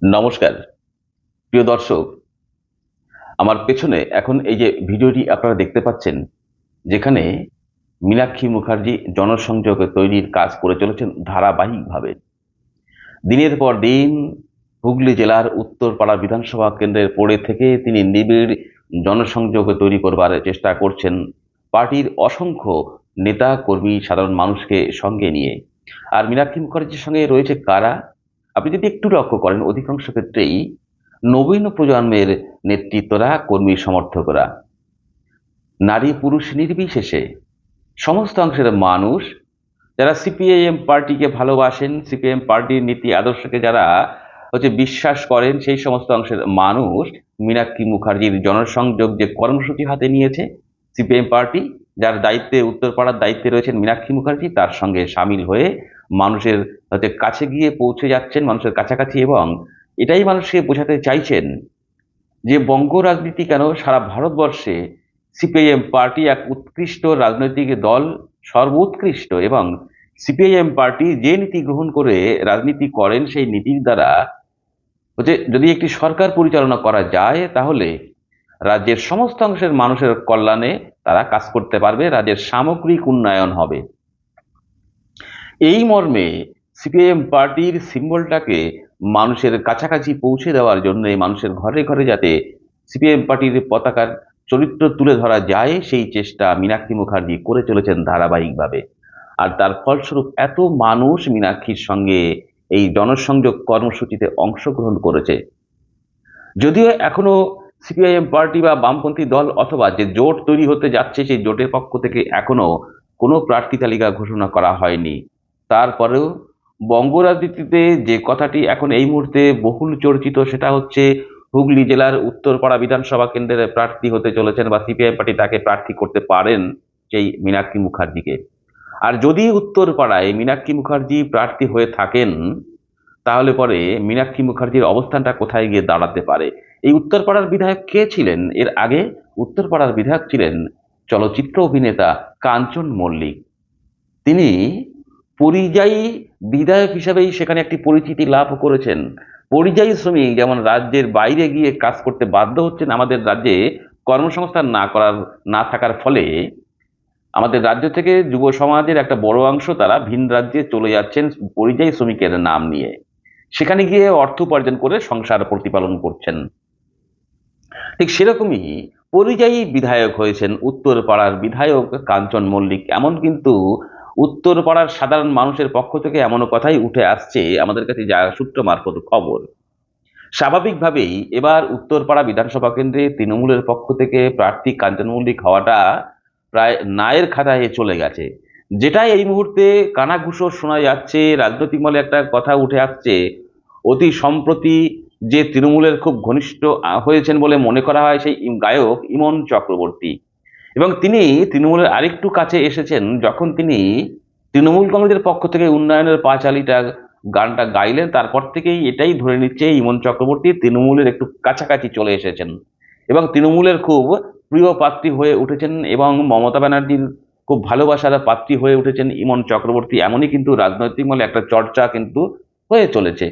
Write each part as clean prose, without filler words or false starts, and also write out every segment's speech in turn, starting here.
নমস্কার প্রিয় দর্শক। আমার পেছনে এখন এই যে ভিডিওটি আপনারা দেখতে পাচ্ছেন, যেখানে মীনাক্ষী মুখার্জি জনসংযোগ তৈরির কাজ করে চলেছেন ধারাবাহিকভাবে। দিনের পর দিন হুগলি জেলার উত্তরপাড়া বিধানসভা কেন্দ্রের পড়ে থেকে তিনি নিবিড় জনসংযোগ তৈরি করবার চেষ্টা করছেন পার্টির অসংখ্য নেতা কর্মী সাধারণ মানুষকে সঙ্গে নিয়ে। আর মীনাক্ষী মুখার্জির সঙ্গে রয়েছে কারা? আপনি যদি একটু লক্ষ্য করেন, অধিকাংশ ক্ষেত্রেই নবীন প্রজন্মের নেতৃত্বরা, কর্মী সমর্থকরা, নারী পুরুষ নির্বিশেষে সমস্ত অংশের মানুষ যারা সিপিআইএম পার্টিকে ভালোবাসেন, সিপিআইএম পার্টির নীতি আদর্শকে যারা বিশ্বাস করেন, সেই সমস্ত অংশের মানুষ মীনাক্ষী মুখার্জির জনসংযোগ যে কর্মসূচি হাতে নিয়েছে সিপিআইএম পার্টি, যার দায়িত্বে উত্তরপাড়ার দায়িত্বে রয়েছেন মীনাক্ষী মুখার্জি, তার সঙ্গে সামিল হয়ে মানুষের কাছে গিয়ে পৌঁছে যাচ্ছেন, মানুষের কাছাকাছি, এবং এটাই মানুষকে বোঝাতে চাইছেন যে বঙ্গ রাজনীতি কেন, সারা ভারতবর্ষে সিপিআইএম পার্টি এক উৎকৃষ্ট রাজনৈতিক দল, সর্বোৎকৃষ্ট। এবং সিপিআইএম পার্টি যে নীতি গ্রহণ করে রাজনীতি করেন, সেই নীতির দ্বারা যদি একটি সরকার পরিচালনা করা যায়, তাহলে রাজ্যের সমস্ত অংশের মানুষের কল্যাণে তারা কাজ করতে পারবে, রাজ্যের সামগ্রিক উন্নয়ন হবে। এই মর্মে সিপিআইএম পার্টির সিম্বলটাকে মানুষের কাছাকাছি পৌঁছে দেওয়ার জন্য, মানুষের ঘরে ঘরে যাতে সিপিআইএম পার্টির পতাকার চরিত্র তুলে ধরা যায়, সেই চেষ্টা মীনাক্ষী মুখার্জি করে চলেছেন ধারাবাহিকভাবে। আর তার ফলস্বরূপ এত মানুষ মীনাক্ষীর সঙ্গে এই জনসংযোগ কর্মসূচিতে অংশগ্রহণ করেছে। যদিও এখনো সিপিআইএম পার্টি বা বামপন্থী দল অথবা যে জোট তৈরি হতে যাচ্ছে, সেই জোটের পক্ষ থেকে এখনো কোনো প্রার্থী তালিকা ঘোষণা করা হয়নি। তারপরেও বঙ্গ রাজনীতিতে যে কথাটি এখন এই মুহূর্তে বহুল চর্চিত, সেটা হচ্ছে হুগলি জেলার উত্তরপাড়া বিধানসভা কেন্দ্রের প্রার্থী হতে চলেছেন, বা সিপিআইএম পার্টি তাকে প্রার্থী করতে পারেন, সেই মীনাক্ষী মুখার্জিকে। আর যদি উত্তরপাড়ায় মীনাক্ষী মুখার্জি প্রার্থী হয়ে থাকেন, তাহলে পরে মীনাক্ষী মুখার্জির অবস্থানটা কোথায় গিয়ে দাঁড়াতে পারে? এই উত্তরপাড়ার বিধায়ক কে ছিলেন? এর আগে উত্তরপাড়ার বিধায়ক ছিলেন চলচ্চিত্র অভিনেতা কাঞ্চন মল্লিক। তিনি পরিযায়ী বিধায়ক হিসেবেই সেখানে একটি পরিচিতি লাভ করেছেন। পরিযায়ী শ্রমিক যেমন রাজ্যের বাইরে গিয়ে কাজ করতে বাধ্য হচ্ছেন, আমাদের রাজ্যে কর্মসংস্থান না থাকার ফলে আমাদের রাজ্য থেকে যুব সমাজের একটা বড় অংশ তারা ভিন রাজ্যে চলে যাচ্ছেন পরিযায়ী শ্রমিকের নাম নিয়ে, সেখানে গিয়ে অর্থ উপার্জন করে সংসার প্রতিপালন করছেন। ঠিক সেরকমই পরিযায়ী বিধায়ক হয়েছেন উত্তরপাড়ার বিধায়ক কাঞ্চন মল্লিক। এমন কিন্তু উত্তরপাড়ার সাধারণ মানুষের পক্ষ থেকে এমনও কথাই উঠে আসছে আমাদের কাছে, যা সূত্র মারফত খবর। স্বাভাবিকভাবেই এবার উত্তরপাড়া বিধানসভা কেন্দ্রে তৃণমূলের পক্ষ থেকে প্রার্থী কাঞ্চন মল্লিক হওয়াটা প্রায় নায়ের খাতায় চলে গেছে। যেটাই এই মুহূর্তে কানাঘুষো শোনা যাচ্ছে, রাজনৈতিক মহলে একটা কথা উঠে আসছে, অতি সম্প্রতি যে তৃণমূলের খুব ঘনিষ্ঠ হয়েছেন বলে মনে করা হয় সেই গায়ক ইমন চক্রবর্তী, এবং তিনি তৃণমূলের আরেকটু কাছে এসেছেন যখন তিনি তৃণমূল কংগ্রেসের পক্ষ থেকে উন্নয়নের পাঁচালীটা গানটা গাইলেন। তারপর থেকেই এটাই ধরে নিচ্ছে ইমন চক্রবর্তী তৃণমূলের একটু কাছাকাছি চলে এসেছেন এবং তৃণমূলের খুব প্রিয় পাত্রী হয়ে উঠেছেন, এবং মমতা ব্যানার্জির খুব ভালোবাসার পাত্রী হয়ে উঠেছেন ইমন চক্রবর্তী। এমনই কিন্তু রাজনৈতিক মহলে একটা চর্চা কিন্তু হয়ে চলেছে।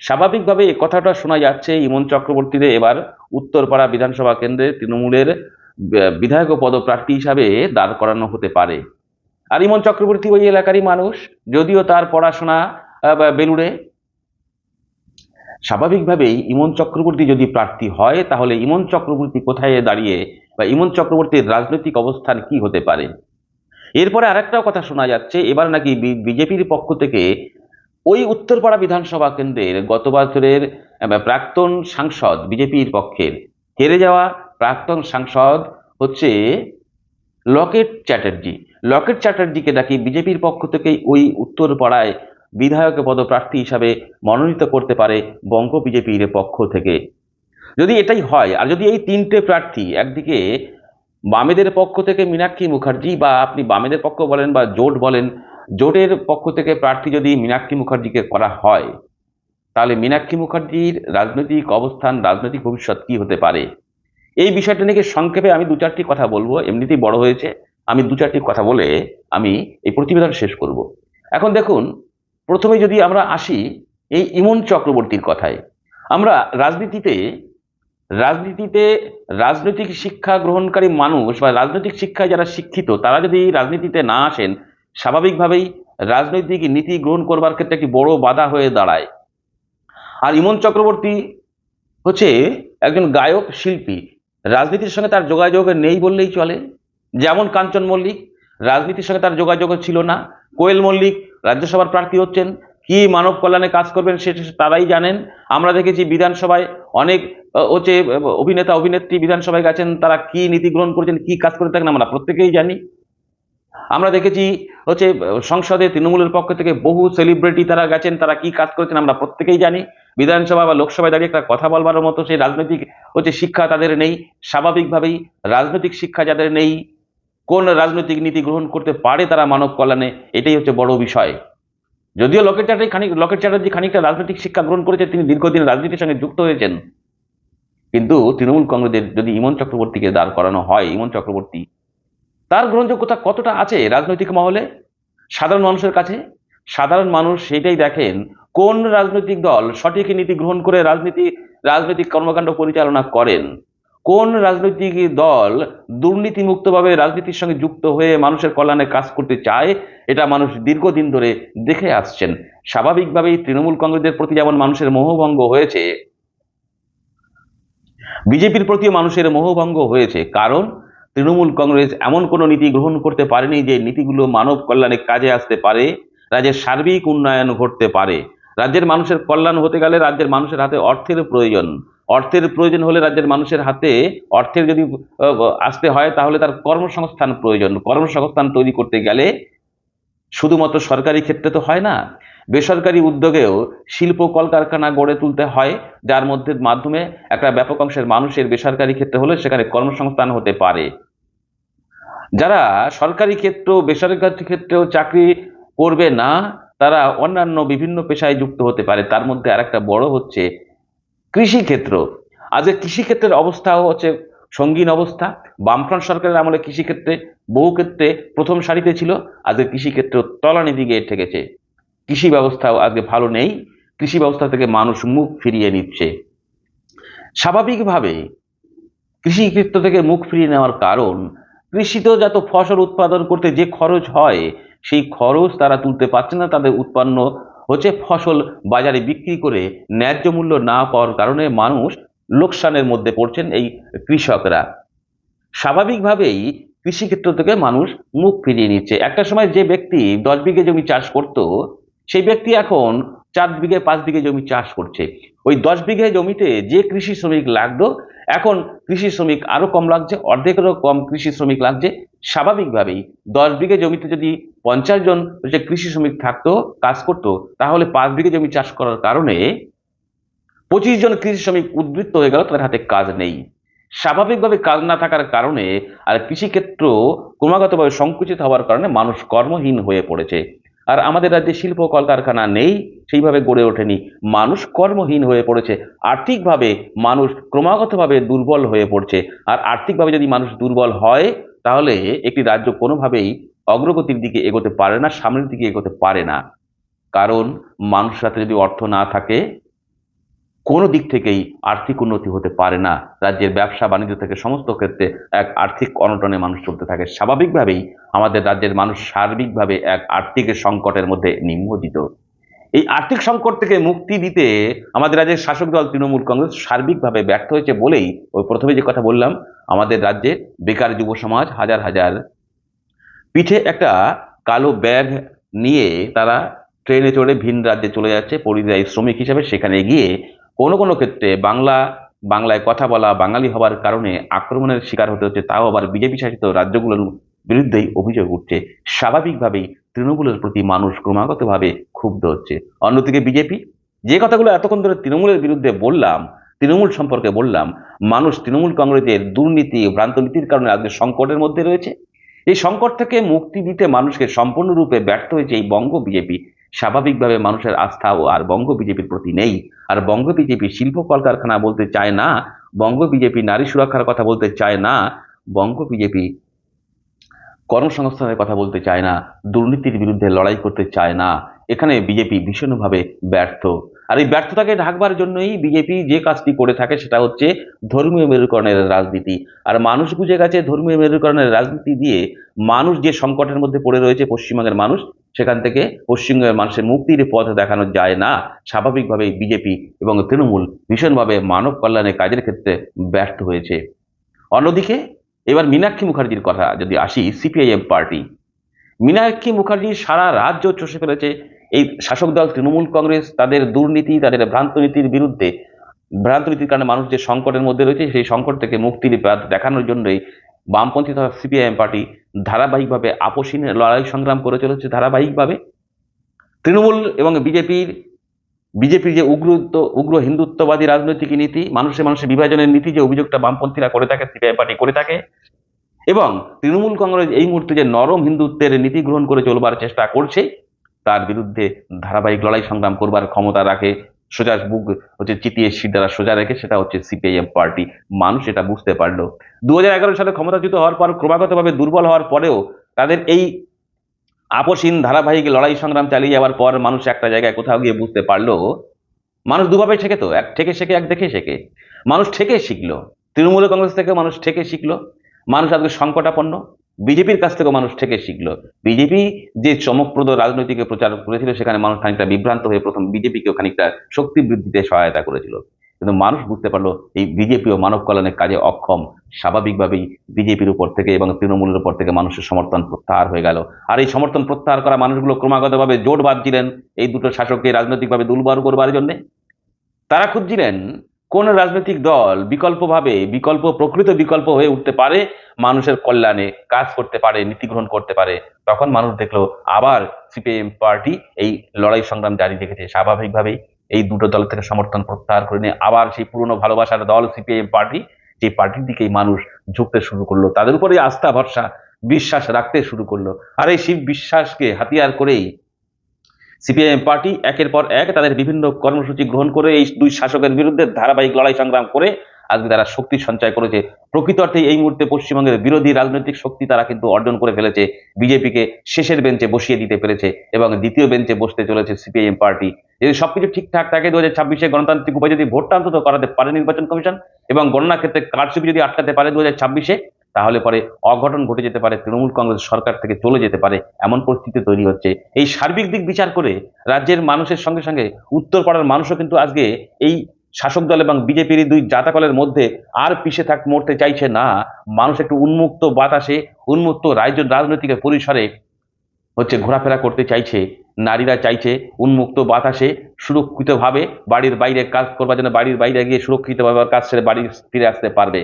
স্বাভাবিকভাবে এ কথাটা শোনা যাচ্ছে, ইমন চক্রবর্তীরে এবার উত্তরপাড়া বিধানসভা কেন্দ্রে তৃণমূলের বিধায়ক পদপ্রার্থী হিসাবে দাঁড় করানো হতে পারে। আর ইমন চক্রবর্তী ওই এলাকারই মানুষ, যদিও তার পড়াশোনা বেলুড়ে। স্বাভাবিকভাবেই ইমন চক্রবর্তী যদি প্রার্থী হয়, তাহলে ইমন চক্রবর্তী কোথায় দাঁড়িয়ে, বা ইমন চক্রবর্তীর রাজনৈতিক অবস্থান কি হতে পারে? এরপরে আরেকটাও কথা শোনা যাচ্ছে, এবার নাকি বিজেপির পক্ষ থেকে ওই উত্তরপাড়া বিধানসভা কেন্দ্রের গত বছরের প্রাক্তন সাংসদ, বিজেপির পক্ষের হেরে যাওয়া প্রাক্তন সাংসদ হচ্ছে লকেট চ্যাটার্জি। লকেট চ্যাটার্জিকে নাকি বিজেপির পক্ষ থেকে ওই উত্তরপাড়ায় বিধায়ক পদপ্রার্থী হিসাবে মনোনীত করতে পারে বঙ্গ বিজেপির পক্ষ থেকে। যদি এটাই হয়, আর যদি এই তিনটে প্রার্থী, একদিকে বামেদের পক্ষ থেকে মীনাক্ষী মুখার্জি, বা আপনি বামেদের পক্ষ বলেন বা জোট বলেন, জোটের পক্ষ থেকে প্রার্থী যদি মীনাক্ষী মুখার্জিকে করা হয়, তাহলে মীনাক্ষী মুখার্জির রাজনৈতিক অবস্থান, রাজনৈতিক ভবিষ্যৎ কি হতে পারে? এই বিষয়টা নিয়ে সংক্ষেপে আমি দু চারটি কথা বলবো, এমনিতেই বড় হয়েছে, আমি দু চারটি কথা বলে আমি এই প্রতিবেদন শেষ করব। এখন দেখুন, প্রথমে যদি আমরা আসি এই ইমন চক্রবর্তীর কথায়। আমরা রাজনীতিতে রাজনীতিতে রাজনৈতিক শিক্ষা গ্রহণকারী মানুষ বা রাজনৈতিক শিক্ষায় যারা শিক্ষিত তারা যদি রাজনীতিতে না আসেন, স্বাভাবিকভাবেই রাজনৈতিক নীতি গ্রহণ করবার ক্ষেত্রে একটি বড় বাধা হয়ে দাঁড়ায়। আর ইমন চক্রবর্তী হচ্ছে একজন গায়ক শিল্পী, রাজনীতির সঙ্গে তার যোগাযোগ নেই বললেই চলে। যেমন কাঞ্চন মল্লিক, রাজনীতির সঙ্গে তার যোগাযোগ ছিল না। কোয়েল মল্লিক রাজ্যসভার প্রার্থী হচ্ছেন, কি মানব কল্যাণে কাজ করবেন সেটা তারাই জানেন। আমরা দেখেছি বিধানসভায় অনেক হচ্ছে অভিনেতা অভিনেত্রী বিধানসভায় গেছেন, তারা কি নীতি গ্রহণ করেছেন, কি কাজ করে থাকেন আমরা প্রত্যেকেই জানি। আমরা দেখেছি হচ্ছে সংসদে তৃণমূলের পক্ষ থেকে বহু সেলিব্রিটি তারা গেছেন, তারা কি কাজ করেছেন আমরা প্রত্যেকেই জানি। বিধানসভা বা লোকসভায় দাঁড়িয়ে একটা কথা বলবার মতো সেই রাজনৈতিক হচ্ছে শিক্ষা তাদের নেই। স্বাভাবিকভাবেই রাজনৈতিক শিক্ষা যাদের নেই, কোন রাজনৈতিক নীতি গ্রহণ করতে পারে তারা মানব কল্যাণে, এটাই হচ্ছে বড় বিষয়। যদিও লকেট চ্যাটার্জি খানিকটা রাজনৈতিক শিক্ষা গ্রহণ করেছে, তিনি দীর্ঘদিন রাজনীতির সঙ্গে যুক্ত হয়েছেন, কিন্তু তৃণমূল কংগ্রেসের যদি ইমন চক্রবর্তীকে দাঁড় করানো হয়, ইমন চক্রবর্তী তার গ্রহণযোগ্যতা কতটা আছে রাজনৈতিক মহলে সাধারণ মানুষের কাছে? সাধারণ মানুষ সেটাই দেখেন, কোন রাজনৈতিক দল সঠিক নীতি গ্রহণ করে রাজনৈতিক কর্মকাণ্ড পরিচালনা করেন, কোন রাজনৈতিক দল দুর্নীতিমুক্তভাবে রাজনীতির সঙ্গে যুক্ত হয়ে মানুষের কল্যাণে কাজ করতে চায়, এটা মানুষ দীর্ঘদিন ধরে দেখে আসছেন। স্বাভাবিকভাবেই তৃণমূল কংগ্রেসের প্রতি যেমন মানুষের মোহভঙ্গ হয়েছে, বিজেপির প্রতিও মানুষের মোহভঙ্গ হয়েছে। কারণ তৃণমূল কংগ্রেস এমন কোনো নীতি গ্রহণ করতে পারেনি যে নীতিগুলো মানব কল্যাণে কাজে আসতে পারে, রাজ্যের সার্বিক উন্নয়ন ঘটতে পারে। রাজ্যের মানুষের কল্যাণ হতে গেলে রাজ্যের মানুষের হাতে অর্থের প্রয়োজন। অর্থের প্রয়োজন হলে রাজ্যের মানুষের হাতে অর্থের যদি আসতে হয় তাহলে তার কর্মসংস্থান প্রয়োজন। কর্মসংস্থান তৈরি করতে গেলে শুধুমাত্র সরকারি ক্ষেত্রে তো হয় না, বেসরকারি উদ্যোগেও শিল্প কলকারখানা গড়ে তুলতে হয়, যার মাধ্যমে একটা ব্যাপক অংশের মানুষের বেসরকারি ক্ষেত্রে হলে সেখানে কর্মসংস্থান হতে পারে। যারা সরকারি ক্ষেত্র বেসরকারি ক্ষেত্রেও চাকরি করবে না, তারা অন্যান্য বিভিন্ন পেশায় যুক্ত হতে পারে। তার মধ্যে আরেকটা বড় হচ্ছে কৃষি ক্ষেত্র। আজকে কৃষি ক্ষেত্রের অবস্থাও হচ্ছে সঙ্গীন অবস্থা। বামফ্রন্ট সরকারের আমলে কৃষি ক্ষেত্রে বহু ক্ষেত্রে প্রথম সারিতে ছিল, আজকে কৃষি ক্ষেত্র তলানির দিকে ঠেকেছে। কৃষি ব্যবস্থাও আজকে ভালো নেই, কৃষি ব্যবস্থা থেকে মানুষ মুখ ফিরিয়ে নিচ্ছে। স্বাভাবিকভাবে কৃষি ক্ষেত্র থেকে মুখ ফিরিয়ে নেওয়ার কারণ, কৃষিতে যত ফসল উৎপাদন করতে যে খরচ হয় সেই খরচ তারা তুলতে পারছে না। তাদের উৎপন্ন হচ্ছে ফসল বাজারে বিক্রি করে ন্যায্য মূল্য না পাওয়ার কারণে মানুষ লোকসানের মধ্যে পড়ছেন এই কৃষকরা। স্বাভাবিকভাবেই কৃষিক্ষেত্র থেকে মানুষ মুখ ফিরিয়ে নিচ্ছে। একটা সময় যে ব্যক্তি 10 বিঘে জমি চাষ করত, সেই ব্যক্তি এখন 4 বিঘে 5 বিঘে জমি চাষ করছে। ওই 10 বিঘে জমিতে যে কৃষি শ্রমিক লাগতো, এখন কৃষি শ্রমিক আরো কম লাগছে, অর্ধেকেরও কম কৃষি শ্রমিক লাগছে। স্বাভাবিকভাবেই 10 বিঘে জমিতে যদি 50 জন যে কৃষি শ্রমিক থাকতো, কাজ করতো, তাহলে 5 বিঘে জমি চাষ করার কারণে 25 জন কৃষি শ্রমিক উদ্বৃত্ত হয়ে গেল, তাদের হাতে কাজ নেই। স্বাভাবিকভাবে কাজ না থাকার কারণে আর কৃষিক্ষেত্র ক্রমাগতভাবে সংকুচিত হওয়ার কারণে মানুষ কর্মহীন হয়ে পড়েছে। আর আমাদের রাজ্যে শিল্প কলকারখানা নেই, সেইভাবে গড়ে ওঠেনি, মানুষ কর্মহীন হয়ে পড়েছে। আর্থিকভাবে মানুষ ক্রমাগতভাবে দুর্বল হয়ে পড়ছে। আর আর্থিকভাবে যদি মানুষ দুর্বল হয়, তাহলে একটি রাজ্য কোনোভাবেই অগ্রগতির দিকে এগোতে পারে না, সামনের দিকে এগোতে পারে না। কারণ মানুষের হাতে যদি অর্থ না থাকে, কোনো দিক থেকেই আর্থিক উন্নতি হতে পারে না। রাজ্যের ব্যবসা বাণিজ্য থেকে সমস্ত ক্ষেত্রে এক আর্থিক অনটনে মানুষ চলতে থাকে। স্বাভাবিকভাবেই আমাদের রাজ্যের মানুষ সার্বিকভাবে এক আর্থিক সংকটের মধ্যে নিমজ্জিত। এই আর্থিক সংকট থেকে মুক্তি দিতে আমাদের রাজ্যের শাসক দল তৃণমূল কংগ্রেস সার্বিকভাবে ব্যর্থ হয়েছে বলেই ওই প্রথমে যে কথা বললাম, আমাদের রাজ্যে বেকার যুব সমাজ হাজার হাজার পিঠে একটা কালো ব্যাগ নিয়ে তারা ট্রেনে চড়ে ভিন রাজ্যে চলে যাচ্ছে পরিযায়ী শ্রমিক হিসেবে। সেখানে গিয়ে কোনো কোনো ক্ষেত্রে বাংলায় কথা বলা, বাঙালি হবার কারণে আক্রমণের শিকার হতে হচ্ছে, তাও আবার বিজেপি শাসিত রাজ্যগুলোর বিরুদ্ধেই অভিযোগ উঠছে। স্বাভাবিকভাবেই তৃণমূলের প্রতি মানুষ ক্রমাগতভাবে ক্ষুব্ধ হচ্ছে। অন্যদিকে বিজেপি, যে কথাগুলো এতক্ষণ ধরে তৃণমূলের বিরুদ্ধে বললাম, তৃণমূল সম্পর্কে বললাম, মানুষ তৃণমূল কংগ্রেসের দুর্নীতি ভ্রান্ত নীতির কারণে আজকে সংকটের মধ্যে রয়েছে। এই সংকট থেকে মুক্তি দিতে মানুষকে সম্পূর্ণরূপে ব্যর্থ হয়েছে এই বঙ্গ বিজেপি। স্বাভাবিকভাবে মানুষের আস্থাও আর বঙ্গ বিজেপির প্রতি নেই। আর বঙ্গ বিজেপি শিল্প কলকারখানা বলতে চায় না, বঙ্গ বিজেপি নারী সুরক্ষার কথা বলতে চায় না, বঙ্গ বিজেপি কর্মসংস্থানের কথা বলতে চায় না, দুর্নীতির বিরুদ্ধে লড়াই করতে চায় না। এখানে বিজেপি ভীষণভাবে ব্যর্থ। আর এই ব্যর্থতাকে ঢাকবার জন্যই বিজেপি যে কাজটি করে থাকে সেটা হচ্ছে ধর্মীয় মেরুকরণের রাজনীতি। আর মানুষ বুঝে গেছে ধর্মীয় মেরুকরণের রাজনীতি দিয়ে মানুষ যে সংকটের মধ্যে পড়ে রয়েছে, পশ্চিমবঙ্গের মানুষ, সেখান থেকে পশ্চিমবঙ্গের মানুষের মুক্তির পথ দেখানো যায় না। স্বাভাবিকভাবেই বিজেপি এবং তৃণমূল ভীষণভাবে মানব কল্যাণের কাজের ক্ষেত্রে ব্যর্থ হয়েছে। অন্যদিকে এবার মীনাক্ষী মুখার্জির কথা যদি আসি, সিপিআইএম পার্টি, মীনাক্ষী মুখার্জি সারা রাজ্য চষে ফেলেছে এই শাসক দল তৃণমূল কংগ্রেস, তাদের দুর্নীতি, তাদের ভ্রান্ত নীতির বিরুদ্ধে। ভ্রান্ত নীতির কারণে মানুষ যে সংকটের মধ্যে রয়েছে, সেই সংকট থেকে মুক্তির পথ দেখানোর জন্যই বামপন্থী তথা সিপিআইএম পার্টি ধারাবাহিকভাবে আপোষহীন লড়াই সংগ্রাম করে চলেছে। ধারাবাহিকভাবে তৃণমূল এবং বিজেপির যে উগ্র হিন্দুত্ববাদী রাজনৈতিক নীতি, মানুষের বিভাজনের নীতি, যে অভিযোগটা বামপন্থীরা করে থাকে, সিপিআইএম পার্টি করে থাকে, এবং তৃণমূল কংগ্রেস এই মুহূর্তে যে নরম হিন্দুত্বের নীতি গ্রহণ করে চলবার চেষ্টা করছে, তার বিরুদ্ধে ধারাবাহিক লড়াই সংগ্রাম করবার ক্ষমতা রাখে, সোজা বুক হচ্ছে চিতিয়ে শির দ্বারা সোজা রেখে, সেটা হচ্ছে সিপিআইএম পার্টি। মানুষ এটা বুঝতে পারলো। 2011 সালে ক্ষমতাচ্যুত হওয়ার পর, ক্রমাগতভাবে দুর্বল হওয়ার পরেও তাদের এই আপোষহীন ধারাবাহিক লড়াই সংগ্রাম চালিয়ে যাওয়ার পর মানুষ একটা জায়গায় কোথাও গিয়ে বুঝতে পারলো, মানুষ দুভাবে শেখে, তো এক থেকে শেখে, এক দেখে শেখে। মানুষ ঠেকে শিখলো, তৃণমূল কংগ্রেস থেকে মানুষ ঠেকে শিখলো। মানুষ আজকে সংকটাপন্ন, বিজেপির কাছ থেকেও মানুষ ঠেকে শিখলো। বিজেপি যে চমকপ্রদ রাজনৈতিক প্রচার করেছিল, সেখানে মানুষ খানিকটা বিভ্রান্ত হয়ে প্রথম বিজেপিকেও খানিকটা শক্তি বৃদ্ধিতে সহায়তা করেছিল। কিন্তু মানুষ বুঝতে পারলো এই বিজেপিও মানব কল্যাণের কাজে অক্ষম। স্বাভাবিকভাবেই বিজেপির উপর থেকে এবং তৃণমূলের উপর থেকে মানুষের সমর্থন প্রত্যাহার হয়ে গেল। আর এই সমর্থন প্রত্যাহার করা মানুষগুলো ক্রমাগতভাবে জোট বাঁধছিলেন এই দুটো শাসককে রাজনৈতিকভাবে দুর্বল করবার জন্য। তারা খুঁজছিলেন কোন রাজনৈতিক দল প্রকৃত বিকল্প হয়ে উঠতে পারে, মানুষের কল্যাণে কাজ করতে পারে, নীতি গ্রহণ করতে পারে। তখন মানুষ দেখলো আবার সিপিআইএম পার্টি এই লড়াই সংগ্রাম জারি রেখেছে। স্বাভাবিকভাবেই এই দুটো দল থেকে সমর্থন প্রত্যাহার করে নিয়ে আবার সেই পুরনো ভালোবাসার দল সিপিআইএম পার্টি, যে পার্টির দিকেই মানুষ ঝুঁকতে শুরু করলো, তাদের উপরে আস্থা ভরসা বিশ্বাস রাখতে শুরু করলো। আর এই শিব বিশ্বাসকে হাতিয়ার করেই সিপিআইএম পার্টি একের পর এক তাদের বিভিন্ন কর্মসূচি গ্রহণ করে এই দুই শাসকের বিরুদ্ধে ধারাবাহিক লড়াই সংগ্রাম করে আজকে তারা শক্তি সঞ্চয় করেছে। প্রকৃত অর্থে এই মুহূর্তে পশ্চিমবঙ্গের বিরোধী রাজনৈতিক শক্তি তারা কিন্তু অর্জন করে ফেলেছে। বিজেপিকে শেষের বেঞ্চে বসিয়ে দিতে পেরেছে এবং দ্বিতীয় বেঞ্চে বসতে চলেছে সিপিআইএম পার্টি। যদি সবকিছু ঠিকঠাক থাকে, 2026-এ গণতান্ত্রিক উপায়ে যদি ভোটটা অন্তত করাতে পারে নির্বাচন কমিশন, এবং গণনা ক্ষেত্রে কারচুপি যদি আটকাতে পারে 2026-এ, তাহলে পরে অঘটন ঘটে যেতে পারে, তৃণমূল কংগ্রেস সরকার থেকে চলে যেতে পারে, এমন পরিস্থিতি তৈরি হচ্ছে। এই সার্বিক দিক বিচার করে রাজ্যের মানুষের সঙ্গে সঙ্গে উত্তরপাড়ার মানুষও কিন্তু আজকে এই শাসক দল এবং বিজেপির দুই জাতাকলের মধ্যে আর পিছে মরতে চাইছে না। মানুষ একটু উন্মুক্ত বাতাসে, উন্মুক্ত রাজনৈতিক পরিসরে হচ্ছে ঘোরাফেরা করতে চাইছে। নারীরা চাইছে উন্মুক্ত বাতাসে সুরক্ষিতভাবে বাড়ির বাইরে কাজ করবার জন্য, বাড়ির বাইরে গিয়ে সুরক্ষিতভাবে কাজ সেরে বাড়ি ফিরে আসতে পারবে।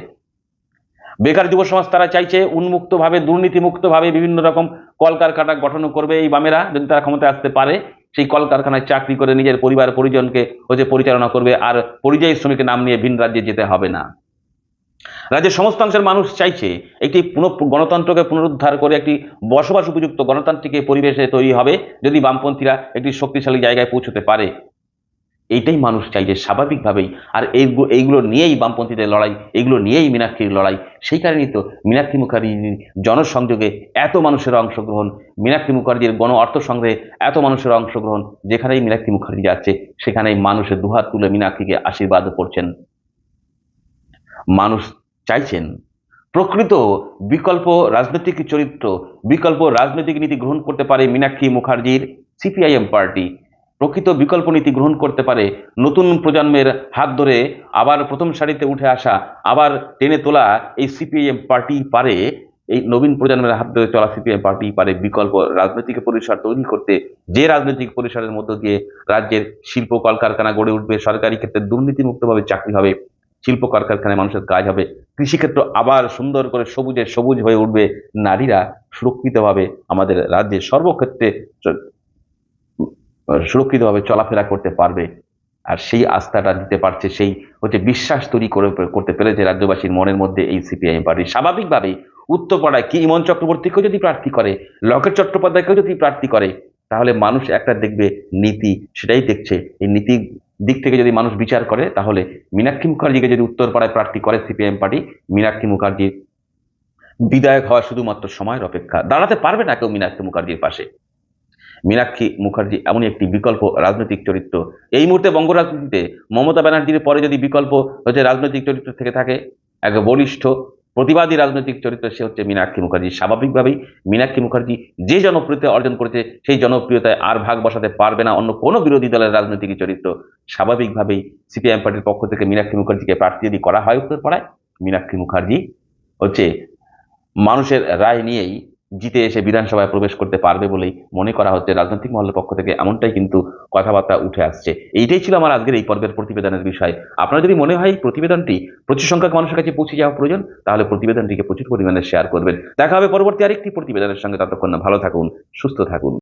বেকার যুব সমাজ তারা চাইছে উন্মুক্তভাবে, দুর্নীতিমুক্তভাবে বিভিন্ন রকম কলকারখানা গঠন করবে এই বামেরা, যদি তারা ক্ষমতায় আসতে পারে। সেই কলকারখানায় চাকরি করে নিজের পরিবার পরিজনকে পরিচালনা করবে, আর পরিযায়ী শ্রমিকের নাম নিয়ে ভিন রাজ্যে যেতে হবে না। রাজ্যের সমস্ত অংশের মানুষ চাইছে একটি গণতন্ত্রকে পুনরুদ্ধার করে একটি বসবাস উপযুক্ত গণতান্ত্রিক পরিবেশে তৈরি হবে, যদি বামপন্থীরা একটি শক্তিশালী জায়গায় পৌঁছতে পারে। এইটাই মানুষ চাইছে স্বাভাবিকভাবেই। আর এইগুলো নিয়েই বামপন্থীদের লড়াই, এগুলো নিয়েই মীনাক্ষীর লড়াই। সেই কারণেই তো মীনাক্ষী মুখার্জির জনসংযোগে এত মানুষের অংশগ্রহণ, মীনাক্ষী মুখার্জির গণ অর্থ সংগ্রহে এত মানুষের অংশগ্রহণ। যেখানেই মীনাক্ষী মুখার্জি যাচ্ছে, সেখানেই মানুষের দুহাত তুলে মীনাক্ষীকে আশীর্বাদ করছেন। মানুষ চাইছেন প্রকৃত বিকল্প রাজনৈতিক চরিত্র, বিকল্প রাজনৈতিক নীতি গ্রহণ করতে পারে মীনাক্ষী মুখার্জির সিপিআইএম পার্টি। প্রকৃত বিকল্প নীতি গ্রহণ করতে পারে নতুন প্রজন্মের হাত ধরে আবার প্রথম সারিতে উঠে আসা, আবার টেনে তোলা এই সিপিআইএম পার্টি পারে। এই নবীন প্রজন্মের হাত ধরে চলা সিপিআইএম পার্টি পারে বিকল্প রাজনৈতিক পরিসর তৈরি করতে, যে রাজনৈতিক পরিসরের মধ্য দিয়ে রাজ্যের শিল্প কলকারখানা গড়ে উঠবে, সরকারি ক্ষেত্রে দুর্নীতিমুক্তভাবে চাকরি হবে, শিল্প কলকারখানায় মানুষের কাজ হবে, কৃষিক্ষেত্র আবার সুন্দর করে সবুজ হয়ে উঠবে, নারীরা সুরক্ষিতভাবে আমাদের রাজ্যে সর্বক্ষেত্রে সুরক্ষিতভাবে চলাফেরা করতে পারবে। আর সেই আস্থাটা দিতে পারছে, সেই বিশ্বাস তৈরি করতে পেরেছে রাজ্যবাসীর মনের মধ্যে এই সিপিআইএম পার্টি। স্বাভাবিকভাবেই উত্তরপাড়ায় কি ইমন চক্রবর্তীকেও যদি প্রার্থী করে, লকেট চট্টোপাধ্যায়কেও যদি প্রার্থী করে, তাহলে মানুষ একটা দেখবে নীতি, সেটাই দেখছে। এই নীতি দিক থেকে যদি মানুষ বিচার করে, তাহলে মীনাক্ষী মুখার্জিকে যদি উত্তরপাড়ায় প্রার্থী করে সিপিআইএম পার্টি, মীনাক্ষী মুখার্জির বিধায়ক হওয়া শুধুমাত্র সময়ের অপেক্ষা। দাঁড়াতে পারবে না কেউ মীনাক্ষী মুখার্জির পাশে। মীনাক্ষী মুখার্জি এমনই একটি বিকল্প রাজনৈতিক চরিত্র। এই মুহূর্তে বঙ্গ রাজনীতিতে মমতা ব্যানার্জির পরে যদি বিকল্প হচ্ছে রাজনৈতিক চরিত্র থেকে থাকে, এক বলিষ্ঠ প্রতিবাদী রাজনৈতিক চরিত্র, সে হচ্ছে মীনাক্ষী মুখার্জি। স্বাভাবিকভাবেই মীনাক্ষী মুখার্জি যে জনপ্রিয়তা অর্জন করেছে, সেই জনপ্রিয়তায় আর ভাগ বসাতে পারবে না অন্য কোনো বিরোধী দলের রাজনৈতিক চরিত্র। স্বাভাবিকভাবেই সিপিআইএম পার্টির পক্ষ থেকে মীনাক্ষী মুখার্জিকে প্রার্থী যদি করা হয় উত্তরপাড়ায়, মীনাক্ষী মুখার্জি হচ্ছে মানুষের রায় নিয়েই জিতে এসে বিধানসভায় প্রবেশ করতে পারবে বলেই মনে করা হচ্ছে রাজনৈতিক মহলের পক্ষ থেকে। এমনটাই কিন্তু কথাবার্তা উঠে আসছে। এইটাই ছিল আমার আজকের এই পর্বের প্রতিবেদনের বিষয়। আপনার যদি মনে হয় এই প্রতিবেদনটি প্রচুর সংখ্যক মানুষের কাছে পৌঁছে যাওয়া প্রয়োজন, তাহলে প্রতিবেদনটিকে প্রচুর পরিমাণে শেয়ার করবেন। দেখা হবে পরবর্তী আরেকটি প্রতিবেদনের সঙ্গে। ততক্ষণ ভালো থাকুন, সুস্থ থাকুন।